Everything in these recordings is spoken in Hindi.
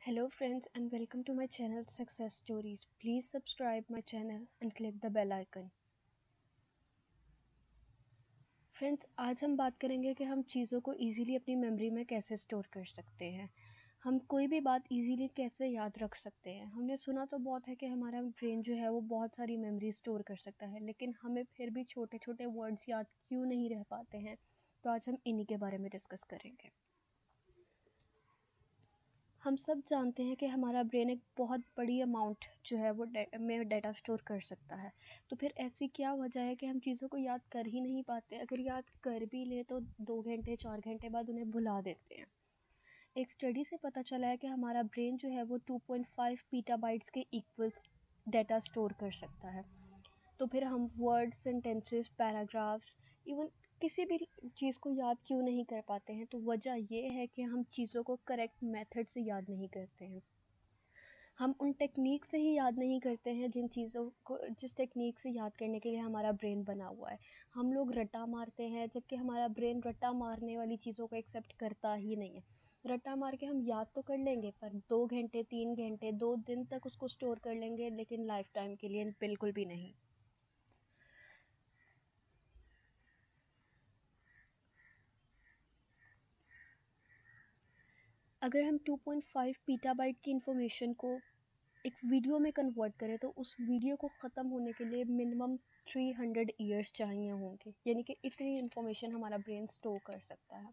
Hello friends and welcome to my channel Success Stories. Please subscribe my channel and click the bell icon. Friends, आज हम बात करेंगे कि हम चीज़ों को इजीली अपनी मेमोरी में कैसे स्टोर कर सकते हैं। हम कोई भी बात इजीली कैसे याद रख सकते हैं। हमने सुना तो बहुत है कि हमारा ब्रेन जो है वो बहुत सारी मेमोरी स्टोर कर सकता है, लेकिन हमें फिर भी छोटे छोटे वर्ड्स याद क्यों नहीं रह पाते हैं। तो आज हम इन्हीं के बारे में डिस्कस करेंगे। हम सब जानते हैं कि हमारा ब्रेन एक बहुत बड़ी अमाउंट जो है वो में डाटा स्टोर कर सकता है। तो फिर ऐसी क्या वजह है कि हम चीज़ों को याद कर ही नहीं पाते। अगर याद कर भी ले तो 2 घंटे 4 घंटे बाद उन्हें भुला देते हैं। एक स्टडी से पता चला है कि हमारा ब्रेन जो है वो 2.5 पीटाबाइट्स के इक्वल्स डाटा स्टोर कर सकता है। तो फिर हम वर्ड्स, सेंटेंसेस, पैराग्राफ्स, इवन किसी भी चीज़ को याद क्यों नहीं कर पाते हैं। तो वजह ये है कि हम चीज़ों को करेक्ट मेथड से याद नहीं करते हैं। हम उन टेक्निक से ही याद नहीं करते हैं जिस टेक्निक से याद करने के लिए हमारा ब्रेन बना हुआ है। हम लोग रट्टा मारते हैं, जबकि हमारा ब्रेन रट्टा मारने वाली चीज़ों को एक्सेप्ट करता ही नहीं है। रट्टा मार के हम याद तो कर लेंगे, पर 2 घंटे 3 घंटे 2 दिन तक उसको स्टोर कर लेंगे, लेकिन लाइफ टाइम के लिए बिल्कुल भी नहीं। अगर हम 2.5 पीटाबाइट की इंफॉर्मेशन को एक वीडियो में कन्वर्ट करें तो उस वीडियो को ख़त्म होने के लिए मिनिमम 300 ईयर्स चाहिए होंगे। यानी कि इतनी इंफॉर्मेशन हमारा ब्रेन स्टोर कर सकता है।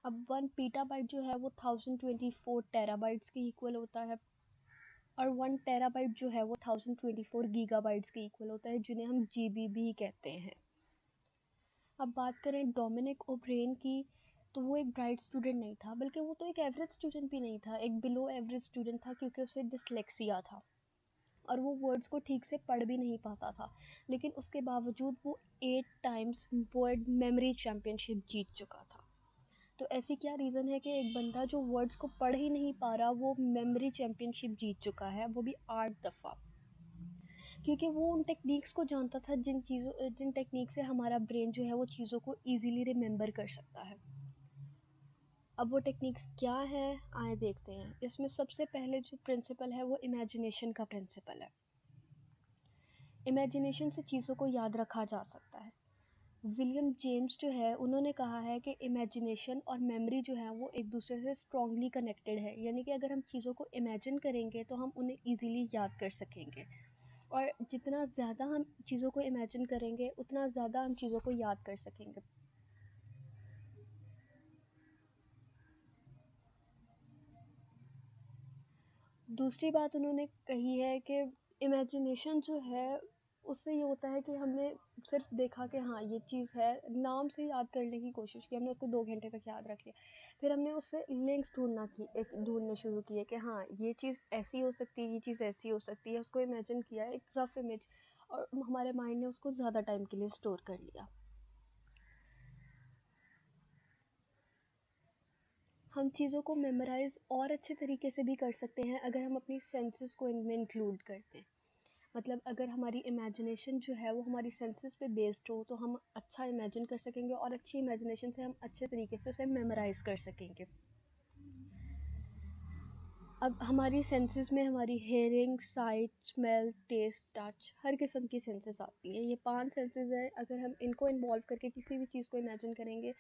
अब 1 पीटाबाइट जो है वो 1024 टेराबाइट्स के इक्वल होता है, और 1 टेराबाइट जो है वो 1024 गीगाबाइट्स के इक्वल होता है, जिन्हें हम जीबी भी कहते हैं। अब बात करें डोमिनिक ओब्रेन की, तो वो एक ब्राइट स्टूडेंट नहीं था, बल्कि वो तो एक एवरेज स्टूडेंट भी नहीं था, एक बिलो एवरेज स्टूडेंट था, क्योंकि उसे डिसलेक्सिया था और वो वर्ड्स को ठीक से पढ़ भी नहीं पाता था। लेकिन उसके बावजूद वो 8 टाइम्स वर्ल्ड मेमोरी चैम्पियनशिप जीत चुका था। तो ऐसी क्या रीज़न है कि एक बंदा जो वर्ड्स को पढ़ ही नहीं पा रहा वो मेमोरी चैम्पियनशिप जीत चुका है, वो भी 8 दफ़ा। क्योंकि वो उन टेक्निक्स को जानता था जिन टेक्निक से हमारा ब्रेन जो है वो चीज़ों को ईजिली रिमेंबर कर सकता है। अब वो टेक्निक्स क्या है, आए देखते हैं। इसमें सबसे पहले जो प्रिंसिपल है वो इमेजिनेशन का प्रिंसिपल है। इमेजिनेशन से चीज़ों को याद रखा जा सकता है। विलियम जेम्स जो है उन्होंने कहा है कि इमेजिनेशन और मेमोरी जो है वो एक दूसरे से स्ट्रॉन्गली कनेक्टेड है। यानी कि अगर हम चीज़ों को इमेजिन करेंगे तो हम उन्हें ईजिली याद कर सकेंगे, और जितना ज़्यादा हम चीज़ों को इमेजिन करेंगे उतना ज़्यादा हम चीज़ों को याद कर सकेंगे। दूसरी बात उन्होंने कही है कि इमेजिनेशन जो है उससे ये होता है कि हमने सिर्फ देखा कि हाँ ये चीज़ है, नाम से याद करने की कोशिश की, हमने उसको 2 घंटे तक याद रख लिया। फिर हमने उससे लिंक्स ढूंढने शुरू किए कि हाँ ये चीज़ ऐसी हो सकती है, ये चीज़ ऐसी हो सकती है। उसको इमेजिन किया, एक रफ इमेज, और हमारे माइंड ने उसको ज़्यादा टाइम के लिए स्टोर कर लिया। हम चीज़ों को मेमोराइज और अच्छे तरीके से भी कर सकते हैं अगर हम अपनी सेंसेस को इनमें इंक्लूड करते हैं। मतलब अगर हमारी इमेजिनेशन जो है वो हमारी सेंसेस पे बेस्ड हो तो हम अच्छा इमेजिन कर सकेंगे, और अच्छी इमेजिनेशन से हम अच्छे तरीके से उसे मेमोराइज कर सकेंगे। अब हमारी सेंसेस में हमारी hearing, sight, smell, taste, touch, हर किस्म की सेंसेस आती हैं। ये 5 सेंसेस हैं। अगर हम इनको इन्वॉल्व करके किसी भी चीज़ को इमेजिन करेंगे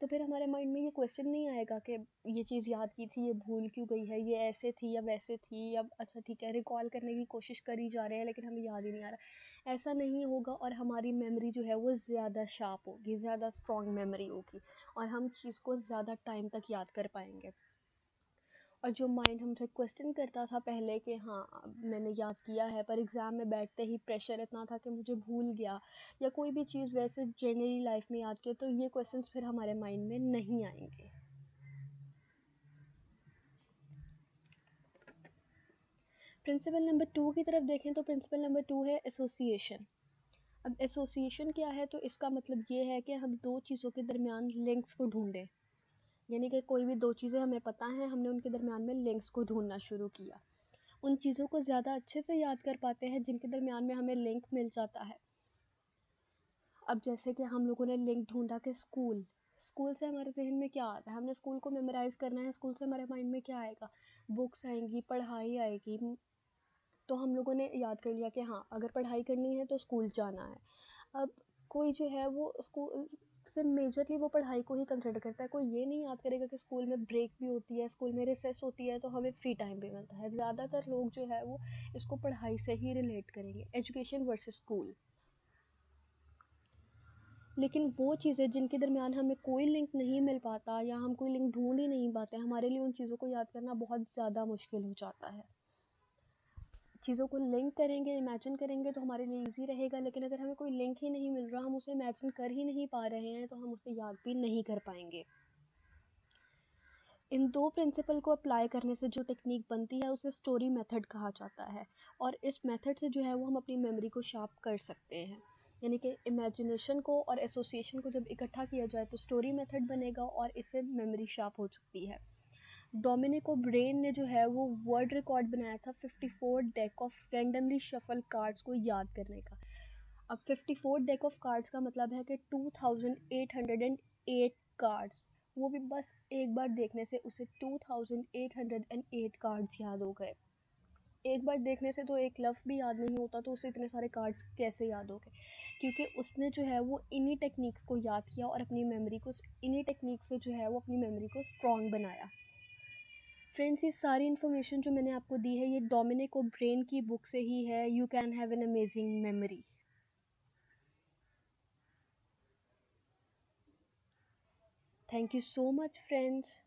तो फिर हमारे माइंड में ये क्वेश्चन नहीं आएगा कि ये चीज़ याद की थी, ये भूल क्यों गई है, ये ऐसे थी या वैसे थी, या अच्छा ठीक है रिकॉल करने की कोशिश करी जा रहे हैं लेकिन हमें याद ही नहीं आ रहा। ऐसा नहीं होगा, और हमारी मेमोरी जो है वो ज़्यादा शार्प होगी, ज़्यादा स्ट्रॉन्ग मेमोरी होगी, और हम चीज़ को ज़्यादा टाइम तक याद कर पाएंगे। और जो माइंड हमसे क्वेश्चन करता था पहले कि हाँ मैंने याद किया है, पर एग्ज़ाम में बैठते ही प्रेशर इतना था कि मुझे भूल गया, या कोई भी चीज़ वैसे जनरली लाइफ में याद किया, तो ये क्वेश्चंस फिर हमारे माइंड में नहीं आएंगे। प्रिंसिपल नंबर 2 की तरफ देखें तो प्रिंसिपल नंबर 2 है एसोसिएशन। अब एसोसिएशन क्या है, तो इसका मतलब ये है कि हम दो चीज़ों के दरमियान लिंक्स को ढूंढें। यानी कि कोई भी दो चीज़ें हमें पता हैं, हमने उनके दरमियान में लिंक्स को ढूंढना शुरू किया। उन चीज़ों को ज़्यादा अच्छे से याद कर पाते हैं जिनके दरमियान में हमें लिंक मिल जाता है। अब जैसे कि हम लोगों ने लिंक ढूंढा कि स्कूल, स्कूल से हमारे जहन में क्या आता है, हमने स्कूल को मेमोराइज करना है, स्कूल से हमारे माइंड में क्या आएगा, बुक्स आएंगी, पढ़ाई आएगी, तो हम लोगों ने याद कर लिया कि हाँ अगर पढ़ाई करनी है तो स्कूल जाना है। अब कोई जो है वो स्कूल से मेजरली वो पढ़ाई को ही कंसिडर करता है, कोई ये नहीं याद करेगा कि स्कूल में ब्रेक भी होती है, स्कूल में रिसेस होती है, तो हमें फ्री टाइम भी मिलता है। ज़्यादातर लोग जो है वो इसको पढ़ाई से ही रिलेट करेंगे, एजुकेशन वर्सेस स्कूल। लेकिन वो चीज़ें जिनके दरमियान हमें कोई लिंक नहीं मिल पाता या हम कोई लिंक ढूंढ ही नहीं पाते, हमारे लिए उन चीज़ों को याद करना बहुत ज़्यादा मुश्किल हो जाता है। चीज़ों को लिंक करेंगे, इमेजिन करेंगे तो हमारे लिए ईजी रहेगा, लेकिन अगर हमें कोई लिंक ही नहीं मिल रहा, हम उसे इमेजिन कर ही नहीं पा रहे हैं, तो हम उसे याद भी नहीं कर पाएंगे। इन दो प्रिंसिपल को अप्लाई करने से जो टेक्निक बनती है उसे स्टोरी मेथड कहा जाता है, और इस मेथड से जो है वो हम अपनी मेमोरी को शार्प कर सकते हैं। यानी कि इमेजिनेशन को और एसोसिएशन को जब इकट्ठा किया जाए तो स्टोरी मेथड बनेगा और इससे मेमोरी शार्प हो सकती है। डोमिनिको ब्रेन ने जो है वो वर्ल्ड रिकॉर्ड बनाया था 54 deck of randomly shuffle cards को याद करने का। अब 54 डेक ऑफ कार्ड्स का मतलब है कि 2808 कार्ड्स, वो भी बस एक बार देखने से उसे 2808 कार्ड्स याद हो गए। एक बार देखने से तो एक लफ्ज़ भी याद नहीं होता, तो उसे इतने सारे कार्ड्स कैसे याद हो गए? क्योंकि उसने जो है वो इन्हीं टेक्निक्स को याद किया और अपनी मेमोरी को इन्हीं टेक्निक से जो है वो अपनी मेमोरी को स्ट्रॉन्ग बनाया। फ्रेंड्स, ये सारी इन्फॉर्मेशन जो मैंने आपको दी है ये डोमिनिक ओब्रेन की बुक से ही है, you can have an amazing memory. Thank you so much friends.